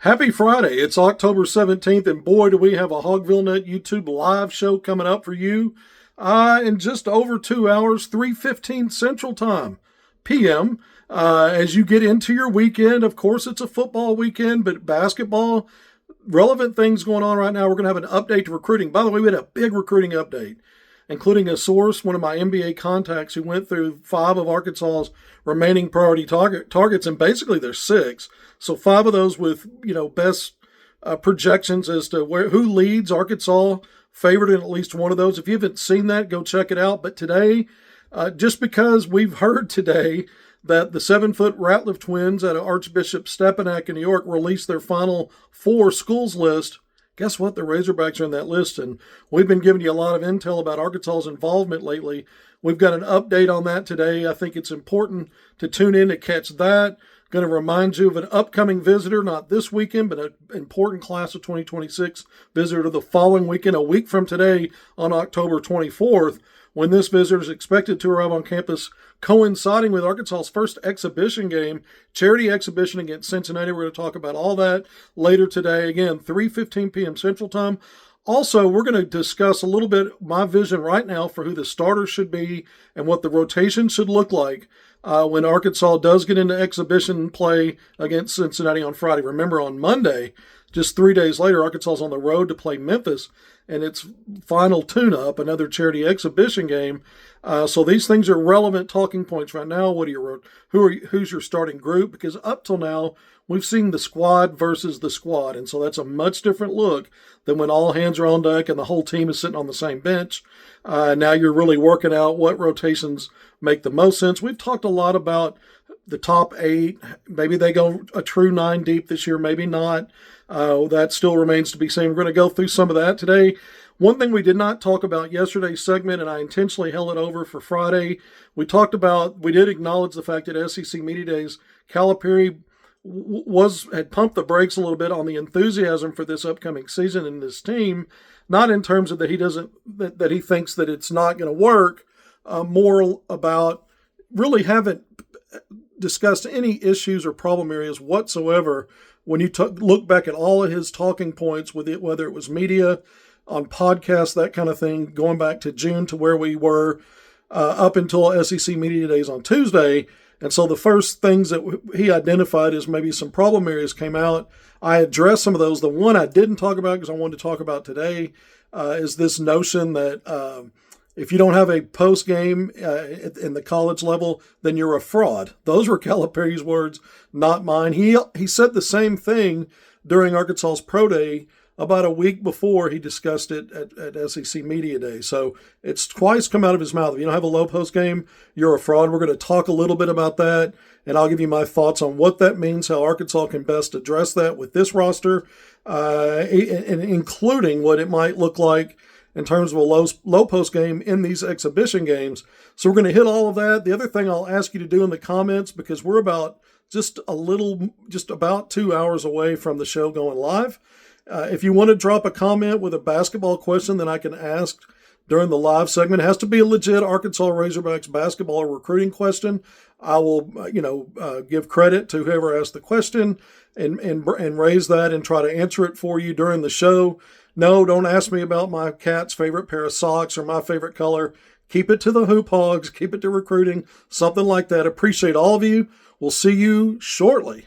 Happy Friday. It's October 17th, and boy, do we have a HogvilleNET YouTube live show coming up for you in just over 2 hours, 3:15 Central Time, p.m. As you get into your weekend, of course, it's a football weekend, but basketball, relevant things going on right now. We're going to have an update to recruiting. By the way, we had a big recruiting update, including a source, one of my NBA contacts, who went through 5 of Arkansas's remaining priority targets, and basically there's 6. So 5 of those with best projections as to who leads Arkansas, favored in at least one of those. If you haven't seen that, go check it out. But today, just because we've heard today that the 7-foot Ratliff twins out of Archbishop Stepinac in New York released their final 4 schools list, guess what? The Razorbacks are in that list, and we've been giving you a lot of intel about Arkansas's involvement lately. We've got an update on that today. I think it's important to tune in to catch that. Going to remind you of an upcoming visitor, not this weekend, but an important class of 2026 visitor the following weekend, a week from today on October 24th, when this visitor is expected to arrive on campus coinciding with Arkansas's first exhibition game, charity exhibition against Cincinnati. We're going to talk about all that later today. Again, 3:15 p.m. Central Time. Also, we're going to discuss a little bit my vision right now for who the starters should be and what the rotation should look like when Arkansas does get into exhibition play against Cincinnati on Friday. Remember, on Monday, just 3 days later, Arkansas is on the road to play Memphis and its final tune-up, another charity exhibition game. So these things are relevant talking points right now. Who's your starting group? Because up till now, we've seen the squad versus the squad, and so that's a much different look than when all hands are on deck and the whole team is sitting on the same bench. Now you're really working out what rotations make the most sense. We've talked a lot about the top 8. Maybe they go a true 9 deep this year, maybe not. That still remains to be seen. We're going to go through some of that today. One thing we did not talk about yesterday's segment, and I intentionally held it over for Friday, we did acknowledge the fact that SEC Media Days, Calipari had pumped the brakes a little bit on the enthusiasm for this upcoming season and this team, not in terms of that he thinks that it's not going to work, more about really haven't discussed any issues or problem areas whatsoever when you look back at all of his talking points with it, whether it was media, on podcasts, that kind of thing, going back to June to where we were up until SEC Media Days on Tuesday. And so the first things that he identified as maybe some problem areas came out. I addressed some of those. The one I didn't talk about because I wanted to talk about today is this notion that if you don't have a post game in the college level, then you're a fraud. Those were Calipari's words, not mine. He said the same thing during Arkansas's Pro Day about a week before he discussed it at SEC Media Day. So it's twice come out of his mouth. If you don't have a low post game, you're a fraud. We're going to talk a little bit about that, and I'll give you my thoughts on what that means, how Arkansas can best address that with this roster, and including what it might look like in terms of a low post game in these exhibition games. So we're going to hit all of that. The other thing I'll ask you to do in the comments, because we're just about 2 hours away from the show going live. If you want to drop a comment with a basketball question that I can ask during the live segment, it has to be a legit Arkansas Razorbacks basketball or recruiting question. I will, give credit to whoever asked the question and raise that and try to answer it for you during the show. No, don't ask me about my cat's favorite pair of socks or my favorite color. Keep it to the hoop hogs. Keep it to recruiting, something like that. Appreciate all of you. We'll see you shortly.